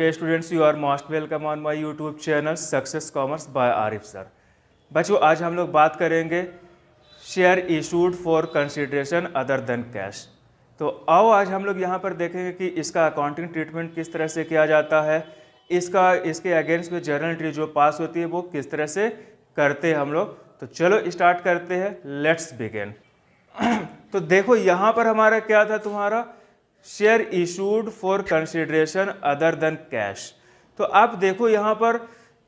Hey students, you are most welcome on my YouTube channel Success Commerce by Arif sir. बच्चों आज हम लोग बात करेंगे share issued for consideration other than cash. तो आओ आज हम लोग यहाँ पर देखेंगे कि इसका अकाउंटिंग ट्रीटमेंट किस तरह से किया जाता है, इसके अगेंस्ट में जर्नल एंट्री जो पास होती है वो किस तरह से करते हैं हम लोग। तो चलो स्टार्ट करते हैं, लेट्स बिगिन। तो देखो यहाँ पर हमारा क्या था, तुम्हारा share issued for consideration other than cash. तो अब देखो यहाँ पर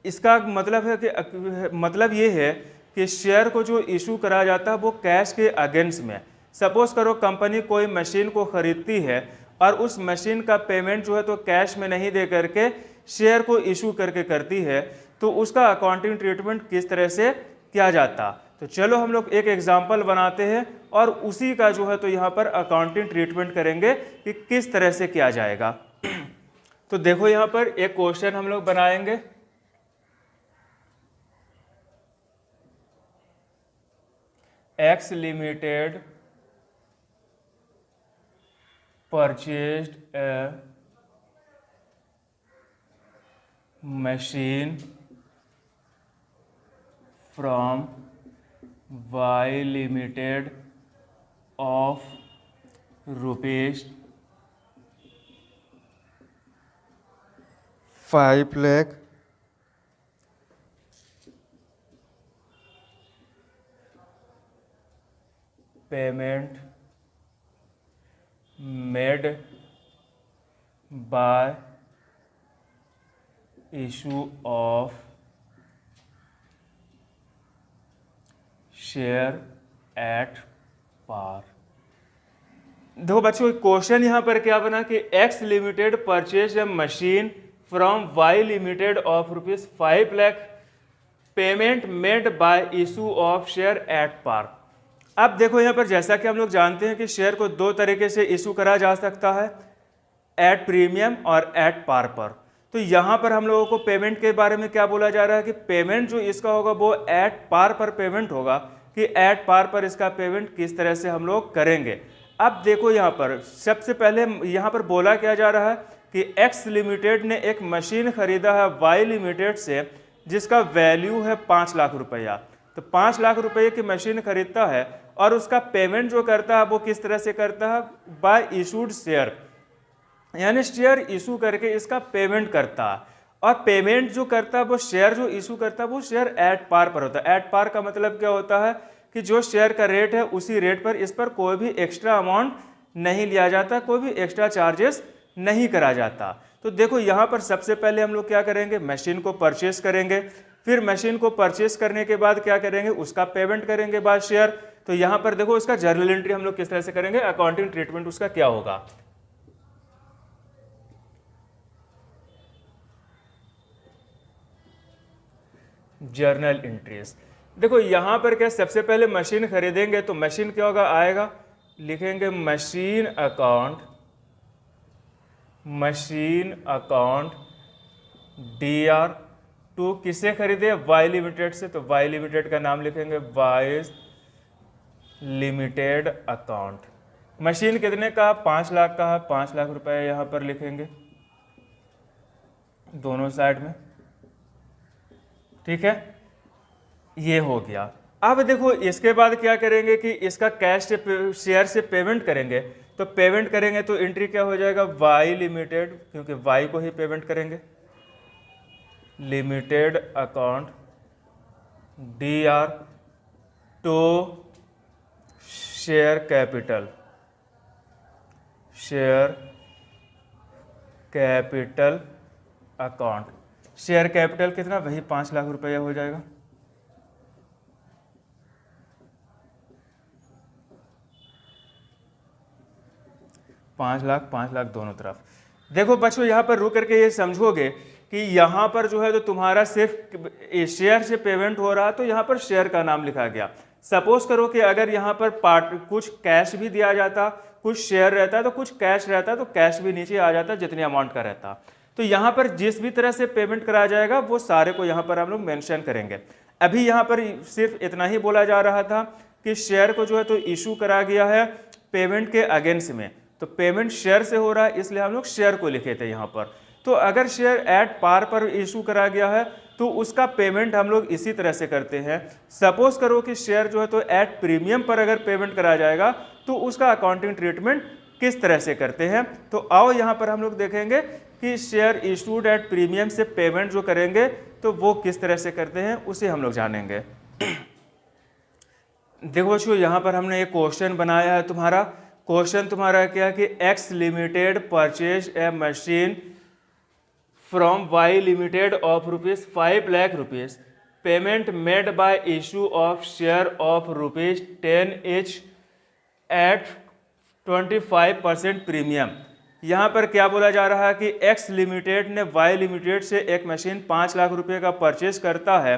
इसका मतलब है कि मतलब ये है कि शेयर को जो इशू करा जाता है वो कैश के अगेंस्ट में। सपोज करो कंपनी कोई मशीन को खरीदती है और उस मशीन का पेमेंट जो है तो कैश में नहीं दे करके शेयर को इशू करके करती है, तो उसका अकाउंटिंग ट्रीटमेंट किस तरह से किया जाता। तो चलो हम लोग एक एग्जाम्पल बनाते हैं और उसी का जो है तो यहाँ पर अकाउंटिंग ट्रीटमेंट करेंगे कि किस तरह से किया जाएगा। तो देखो यहाँ पर एक क्वेश्चन हम लोग बनाएंगे। X limited purchased A machine from Y Limited of rupees 5 lakh payment made by issue of share at par. देखो बच्चों क्वेश्चन यहाँ पर क्या बना कि X limited purchase a machine from Y limited of rupees 5 lakh payment made by issue of share at par. अब देखो यहाँ पर जैसा कि हम लोग जानते हैं कि शेयर को दो तरीके से इशू करा जा सकता है, एट प्रीमियम और एट पार पर। तो यहाँ पर हम लोगों को पेमेंट के बारे में क्या बोला जा रहा है कि पेमेंट जो इसका होगा वो एट पार पर पेमेंट होगा, कि एट पार पर इसका पेमेंट किस तरह से हम लोग करेंगे। अब देखो यहाँ पर सबसे पहले यहाँ पर बोला क्या जा रहा है कि एक्स लिमिटेड ने एक मशीन खरीदा है वाई लिमिटेड से जिसका वैल्यू है 5 लाख रुपया। तो 5 लाख रुपये की मशीन खरीदता है और उसका पेमेंट जो करता है वो किस तरह से करता है, बाय इशूड शेयर, यानी शेयर इशू करके इसका पेमेंट करता है। और पेमेंट जो करता है वो शेयर जो इशू करता है वो शेयर एट पार पर होता है। एट पार का मतलब क्या होता है कि जो शेयर का रेट है उसी रेट पर इस पर कोई भी एक्स्ट्रा अमाउंट नहीं लिया जाता, कोई भी एक्स्ट्रा चार्जेस नहीं करा जाता। तो देखो यहाँ पर सबसे पहले हम लोग क्या करेंगे, मशीन को परचेस करेंगे। फिर मशीन को परचेस करने के बाद क्या करेंगे, उसका पेमेंट करेंगे बाय शेयर। तो यहाँ पर देखो उसका जर्नल एंट्री हम लोग किस तरह से करेंगे, अकाउंटिंग ट्रीटमेंट उसका क्या होगा। जर्नल एंट्रीज देखो यहाँ पर क्या, सबसे पहले मशीन खरीदेंगे तो मशीन क्या होगा, आएगा लिखेंगे मशीन अकाउंट DR टू किससे खरीदे, वाई लिमिटेड से। तो वाई लिमिटेड का नाम लिखेंगे वाई लिमिटेड अकाउंट। मशीन कितने का, 5 लाख का है, 5 लाख रुपए यहाँ पर लिखेंगे दोनों साइड में, ठीक है, ये हो गया। अब देखो इसके बाद क्या करेंगे कि इसका कैश से शेयर से पेमेंट करेंगे। तो पेमेंट करेंगे तो एंट्री क्या हो जाएगा, वाई लिमिटेड, क्योंकि वाई को ही पेमेंट करेंगे, limited account DR to share capital account. Share capital कितना, वही 5 लाख रुपया हो जाएगा। पाँच लाख दोनों तरफ। देखो बच्चों यहाँ पर रुक करके ये समझोगे कि यहाँ पर जो है तो तुम्हारा सिर्फ शेयर से पेमेंट हो रहा, तो यहाँ पर शेयर का नाम लिखा गया। सपोज करो कि अगर यहाँ पर कुछ कैश भी दिया जाता, कुछ शेयर रहता है तो कुछ कैश रहता, तो कैश भी नीचे आ जाता जितने अमाउंट का रहता। तो यहाँ पर जिस भी तरह से पेमेंट कराया जाएगा वो सारे को यहाँ पर हम लोग मेंशन करेंगे। अभी यहाँ पर सिर्फ इतना ही बोला जा रहा था कि शेयर को जो है तो इशू करा गया है पेमेंट के अगेंस्ट में, तो पेमेंट शेयर से हो रहा है इसलिए हम लोग शेयर को लिखे थे यहाँ पर। तो तो अगर शेयर एट पार पर इशू करा गया है तो उसका पेमेंट हम लोग इसी तरह से करते हैं। सपोज करो कि शेयर जो है तो एट प्रीमियम पर अगर पेमेंट करा जाएगा तो उसका अकाउंटिंग ट्रीटमेंट किस तरह से करते हैं। तो आओ यहाँ पर हम लोग देखेंगे कि शेयर इशूड एट प्रीमियम से पेमेंट जो करेंगे तो वो किस तरह से करते हैं, उसे हम लोग जानेंगे। देखो बच्चों, यहाँ पर हमने एक क्वेश्चन बनाया है। क्वेश्चन तुम्हारा क्या कि X limited purchase a machine from Y limited of ₹5 lakh payment made by issue of share of ₹10 each at 25% premium. यहाँ पर क्या बोला जा रहा है कि एक्स लिमिटेड ने वाई लिमिटेड से एक मशीन 5 लाख रुपए का परचेज करता है,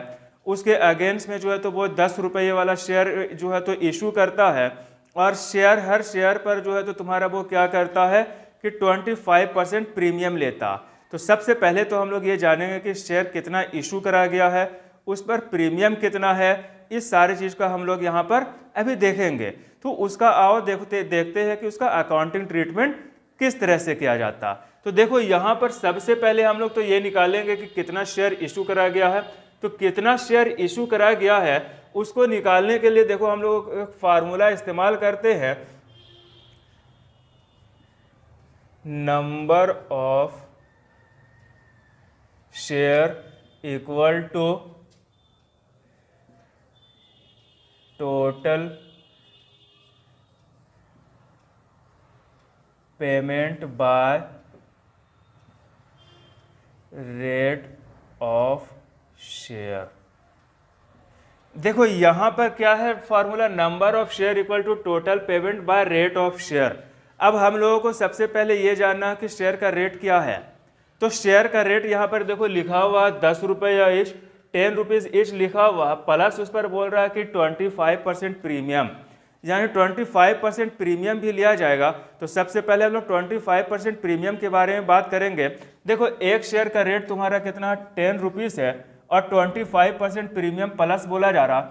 उसके अगेंस्ट में जो है तो वो 10 रुपये वाला शेयर जो है तो इशू करता है, और हर शेयर पर जो है तो तुम्हारा वो क्या करता है कि 25% प्रीमियम लेता। तो सबसे पहले तो हम लोग ये जानेंगे कि शेयर कितना इशू करा गया है, उस पर प्रीमियम कितना है, इस सारी चीज़ का हम लोग यहाँ पर अभी देखेंगे। तो उसका आओ देखते हैं कि उसका अकाउंटिंग ट्रीटमेंट किस तरह से किया जाता। तो देखो यहाँ पर सबसे पहले हम लोग तो ये निकालेंगे कि कितना शेयर इशू करा गया है। तो कितना शेयर इशू करा गया है उसको निकालने के लिए देखो हम लोग एक फार्मूला इस्तेमाल करते हैं, number of share equal to total payment by rate of share. देखो यहां पर क्या है formula, number of share equal to total payment by rate of share. अब हम लोगों को सबसे पहले ये जानना है कि शेयर का रेट क्या है। तो शेयर का रेट यहाँ पर देखो लिखा हुआ 10 रुपये ईच, 10 रुपीज़ ईच लिखा हुआ, प्लस उस पर बोल रहा है कि 25% प्रीमियम, यानी 25% प्रीमियम भी लिया जाएगा। तो सबसे पहले हम लोग 25% प्रीमियम के बारे में बात करेंगे। देखो एक शेयर का रेट तुम्हारा कितना 10 रुपीज़ है और 25% प्रीमियम प्लस बोला जा रहा,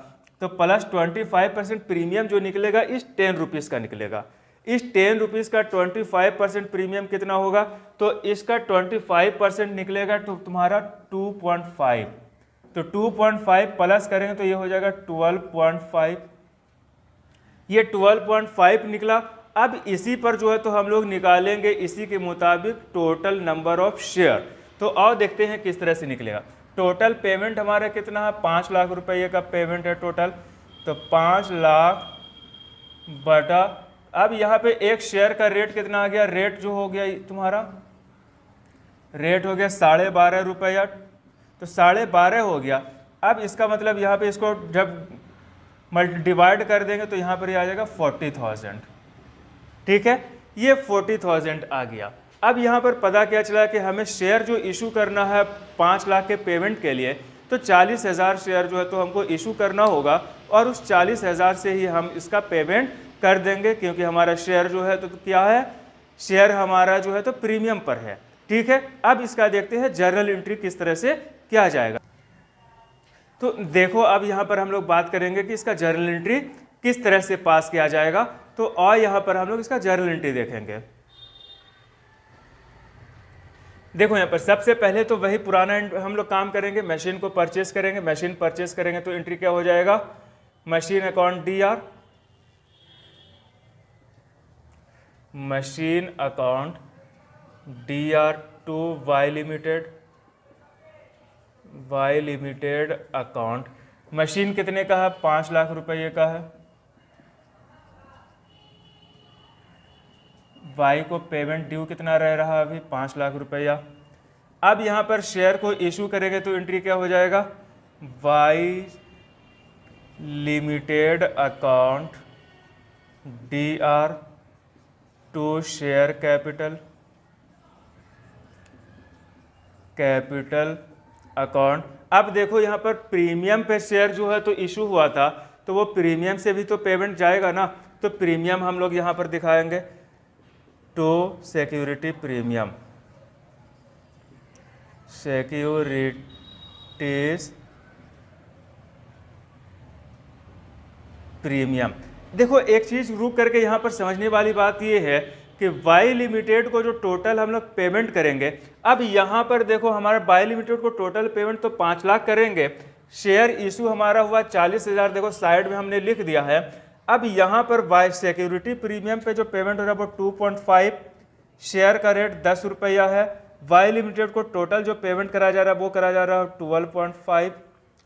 तो प्लस 25% प्रीमियम जो निकलेगा इस 10 रुपीज़ का निकलेगा। इस 10 रुपीज़ का 25% प्रीमियम कितना होगा, तो इसका 25% निकलेगा तो तुम्हारा 2.5। तो 2.5 प्लस करेंगे तो ये हो जाएगा 12.5। ये 12.5 निकला। अब इसी पर जो है तो हम लोग निकालेंगे इसी के मुताबिक टोटल नंबर ऑफ शेयर। तो आओ देखते हैं किस तरह से निकलेगा। टोटल पेमेंट हमारा कितना है, 5 लाख रुपये का पेमेंट है टोटल। तो 5 लाख बटा, अब यहाँ पे एक शेयर का रेट कितना आ गया, रेट जो हो गया तुम्हारा रेट हो गया 12.5 रुपया। तो 12.5 हो गया। अब इसका मतलब यहाँ पे इसको जब डिवाइड कर देंगे तो यहाँ पर आ जाएगा 40,000। ठीक है, ये 40,000 आ गया। अब यहाँ पर पता क्या चला कि हमें शेयर जो इशू करना है 5 लाख के पेमेंट के लिए, तो 40,000 शेयर जो है तो हमको इशू करना होगा, और उस 40,000 से ही हम इसका पेमेंट कर देंगे, क्योंकि हमारा शेयर जो है तो क्या है, शेयर हमारा जो है तो प्रीमियम पर है। ठीक है, अब इसका देखते हैं जर्नल एंट्री किस तरह से किया जाएगा। तो देखो अब यहाँ पर हम लोग बात करेंगे कि इसका जर्नल एंट्री किस तरह से पास किया जाएगा। तो और यहाँ पर हम लोग इसका जर्नल एंट्री देखेंगे। देखो यहाँ पर सबसे पहले तो वही पुराना हम लोग काम करेंगे, मशीन को परचेस करेंगे। मशीन परचेस करेंगे तो एंट्री क्या हो जाएगा, machine account DR, machine account DR to Y limited account. Machine कितने का है, 5 लाख रुपये का है। वाई को पेमेंट ड्यू कितना रह रहा है अभी, 5 लाख रुपया। अब यहाँ पर शेयर को इशू करेंगे तो एंट्री क्या हो जाएगा, Y limited account DR to share capital account. अब देखो यहाँ पर प्रीमियम पे शेयर जो है तो इशू हुआ था, तो वो प्रीमियम से भी तो पेमेंट जाएगा ना। तो प्रीमियम हम लोग यहाँ पर दिखाएंगे to security premium, securities premium. देखो एक चीज रुक करके यहाँ पर समझने वाली बात ये है कि वाई लिमिटेड को जो टोटल हम लोग पेमेंट करेंगे, अब यहाँ पर देखो हमारा वाई लिमिटेड को टोटल पेमेंट तो 5 लाख करेंगे, शेयर इशू हमारा हुआ 40,000, देखो साइड में हमने लिख दिया है। अब यहाँ पर वाई सिक्योरिटी प्रीमियम पे जो पेमेंट हो रहा है वो 2.5, शेयर का रेट 10 रुपया है। वाई लिमिटेड को टोटल जो पेमेंट करा जा रहा है वो करा जा रहा है 12.5,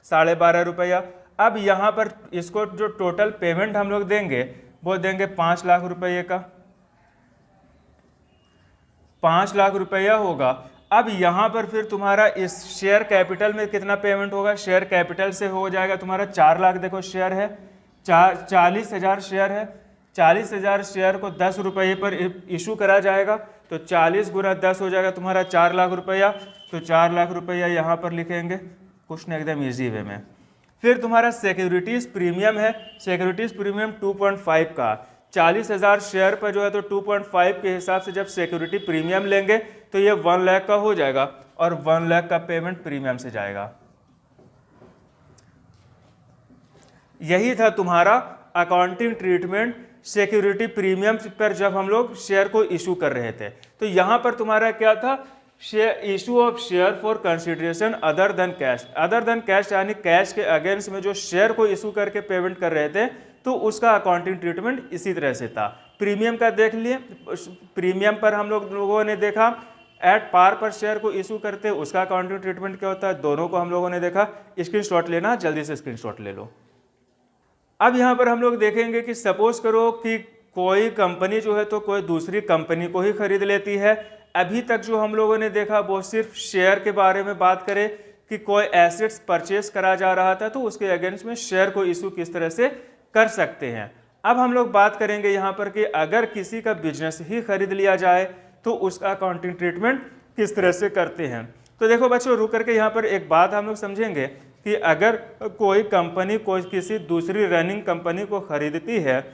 12.5 रुपया। अब यहाँ पर इसको जो टोटल पेमेंट हम लोग देंगे वो देंगे 5 लाख रुपये का, 5 लाख रुपया होगा। अब यहाँ पर फिर तुम्हारा इस शेयर कैपिटल में कितना पेमेंट होगा, शेयर कैपिटल से हो जाएगा तुम्हारा 4 लाख, देखो शेयर है 40,000 शेयर है, 40,000 शेयर को 10 रुपये पर इशू करा जाएगा, तो 40 गुना 10 हो जाएगा तुम्हारा 4 लाख रुपया। तो 4 लाख रुपया यहाँ पर लिखेंगे, कुछ नहीं एकदम ईजी वे में। फिर तुम्हारा सिक्योरिटीज प्रीमियम है, सिक्योरिटीज प्रीमियम 2.5 का, 40,000 शेयर पर जो है तो 2.5 के हिसाब से जब सिक्योरिटी प्रीमियम लेंगे तो ये 1 लाख का हो जाएगा और 1 लाख का पेमेंट प्रीमियम से जाएगा। यही था तुम्हारा अकाउंटिंग ट्रीटमेंट सिक्योरिटी प्रीमियम पर जब हम लोग शेयर को इशू कर रहे थे। तो यहाँ पर तुम्हारा क्या था, issue of share for consideration other than cash, other than cash यानी कैश के अगेंस्ट में जो शेयर को इशू करके पेमेंट कर रहे थे तो उसका अकाउंटिंग ट्रीटमेंट इसी तरह से था। प्रीमियम का देख लिए, प्रीमियम पर हम लोगों ने देखा एट पार पर शेयर को इशू करते उसका अकाउंटिंग ट्रीटमेंट क्या होता है, दोनों को हम लोगों ने देखा। स्क्रीनशॉट लेना, जल्दी से स्क्रीनशॉट ले लो। अब यहाँ पर हम लोग देखेंगे कि सपोज करो कि कोई कंपनी जो है तो कोई दूसरी कंपनी को ही खरीद लेती है। अभी तक जो हम लोगों ने देखा वो सिर्फ शेयर के बारे में बात करें कि कोई एसेट्स परचेस करा जा रहा था तो उसके अगेंस्ट में शेयर को इशू किस तरह से कर सकते हैं। अब हम लोग बात करेंगे यहाँ पर कि अगर किसी का बिजनेस ही खरीद लिया जाए तो उसका अकाउंटिंग ट्रीटमेंट किस तरह से करते हैं। तो देखो बच्चों, रुक करके यहाँ पर एक बात हम लोग समझेंगे कि अगर कोई कंपनी कोई किसी दूसरी रनिंग कंपनी को खरीदती है,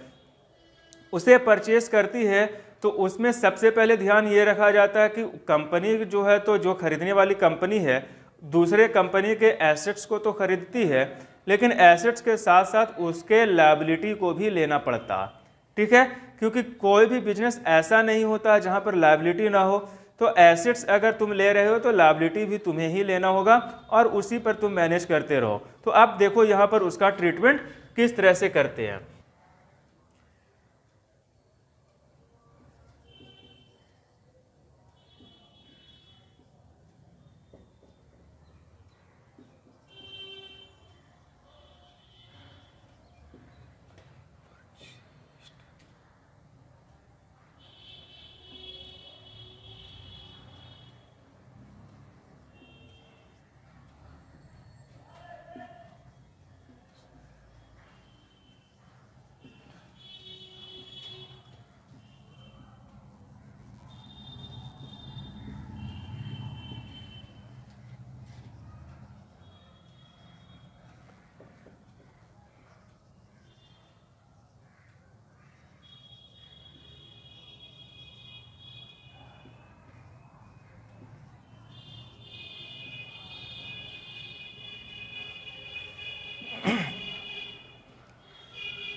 उसे परचेस करती है, तो उसमें सबसे पहले ध्यान ये रखा जाता है कि कंपनी जो है तो जो खरीदने वाली कंपनी है दूसरे कंपनी के एसेट्स को तो खरीदती है, लेकिन एसेट्स के साथ साथ उसके लायबिलिटी को भी लेना पड़ता, ठीक है। क्योंकि कोई भी बिजनेस ऐसा नहीं होता जहाँ पर लायबिलिटी ना हो। तो एसेट्स अगर तुम ले रहे हो तो लायबिलिटी भी तुम्हें ही लेना होगा और उसी पर तुम मैनेज करते रहो। तो अब देखो यहाँ पर उसका ट्रीटमेंट किस तरह से करते हैं।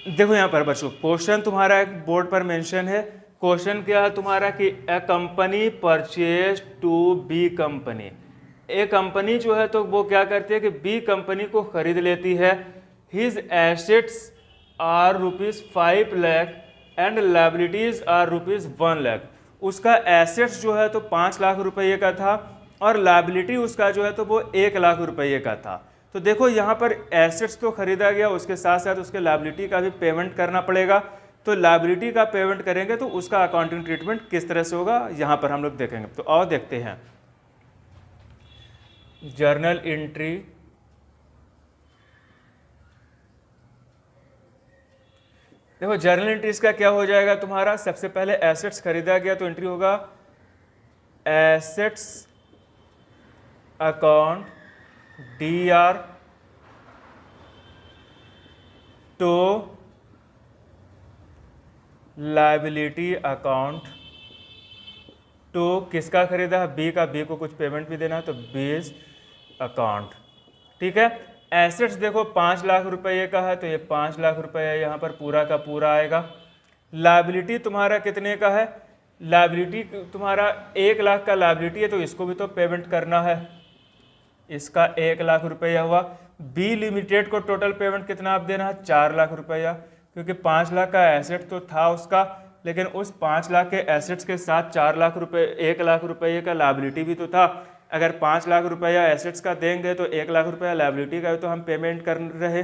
देखो यहाँ पर बच्चों क्वेश्चन तुम्हारा एक बोर्ड पर मेंशन है। क्वेश्चन क्या है तुम्हारा कि A company purchase to B company. A company जो है तो वो क्या करती है कि बी कंपनी को खरीद लेती है। His assets are ₹5 lakh and liabilities are ₹1 lakh. उसका एसेट्स जो है तो 5 लाख रुपये का था और लायबिलिटी उसका जो है तो वो 1 लाख रुपये का था। तो देखो यहाँ पर एसेट्स तो खरीदा गया, उसके साथ साथ उसके लायबिलिटी का भी पेमेंट करना पड़ेगा। तो लायबिलिटी का पेमेंट करेंगे तो उसका अकाउंटिंग ट्रीटमेंट किस तरह से होगा यहाँ पर हम लोग देखेंगे। तो और देखते हैं जर्नल एंट्री। देखो जर्नल एंट्रीज का क्या हो जाएगा तुम्हारा, सबसे पहले एसेट्स खरीदा गया तो एंट्री होगा assets account DR to liability account to किसका खरीदा है, बी का, बी को कुछ पेमेंट भी देना है तो बीज अकाउंट, ठीक है। एसेट्स देखो 5 लाख रुपये का है तो ये 5 लाख रुपये यहाँ पर पूरा का पूरा आएगा। लायबिलिटी तुम्हारा कितने का है, लायबिलिटी तुम्हारा 1 लाख का लायबिलिटी है तो इसको भी तो पेमेंट करना है, इसका 1 लाख रुपया हुआ। बी लिमिटेड को टोटल पेमेंट कितना आप देना है, 4 लाख रुपया, क्योंकि 5 लाख का एसेट तो था उसका, लेकिन उस 5 लाख के एसेट्स के साथ 4 लाख रुपए 1 लाख रुपये का लायबिलिटी भी तो था। अगर 5 लाख रुपया एसेट्स का देंगे तो 1 लाख रुपया लायबिलिटी का तो हम पेमेंट कर रहे।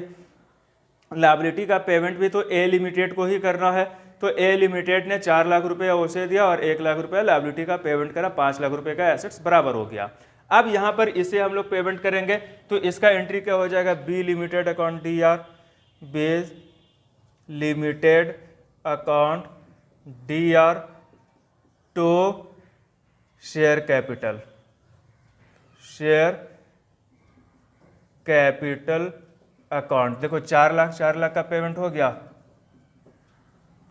लायबिलिटी का पेमेंट भी तो ए लिमिटेड को ही करना है, तो ए लिमिटेड ने 4 लाख रुपया उसे दिया और 1 लाख रुपया लायबिलिटी का पेमेंट करा, 5 लाख रुपये का एसेट्स बराबर हो गया। अब यहाँ पर इसे हम लोग पेमेंट करेंगे तो इसका एंट्री क्या हो जाएगा, B limited account D R, B's limited account D R to share capital, share capital account. देखो 4 लाख का पेमेंट हो गया,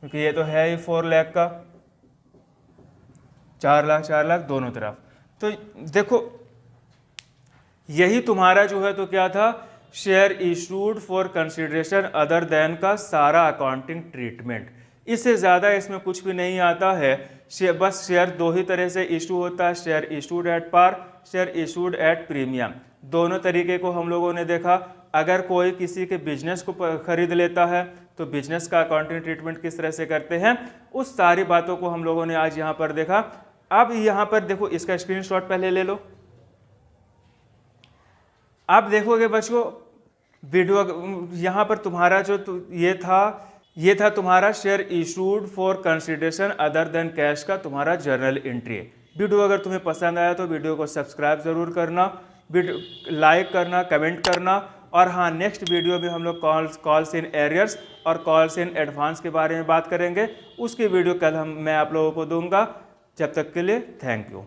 क्योंकि ये तो है ही 4 लाख का, 4 लाख दोनों तरफ। तो देखो यही तुम्हारा जो है तो क्या था, share issued for consideration other than का सारा अकाउंटिंग ट्रीटमेंट। इससे ज़्यादा इसमें कुछ भी नहीं आता है। बस शेयर 2 ही तरह से इशू होता है, share issued at par, share issued at premium. दोनों तरीके को हम लोगों ने देखा। अगर कोई किसी के बिजनेस को खरीद लेता है तो बिजनेस का अकाउंटिंग ट्रीटमेंट किस तरह से करते हैं, उस सारी बातों को हम लोगों ने आज यहाँ पर देखा। अब यहाँ पर देखो, इसका स्क्रीनशॉट पहले ले लो। आप देखोगे बच्चों वीडियो, यहाँ पर तुम्हारा जो ये था तुम्हारा share issued for consideration other than cash का तुम्हारा जर्नल एंट्री। वीडियो अगर तुम्हें पसंद आया तो वीडियो को सब्सक्राइब ज़रूर करना, वीडियो लाइक करना, कमेंट करना। और हाँ, नेक्स्ट वीडियो में हम लोग कॉल्स इन एरियर्स और कॉल्स इन एडवांस के बारे में बात करेंगे। उसकी वीडियो कल मैं आप लोगों को दूंगा। जब तक के लिए थैंक यू।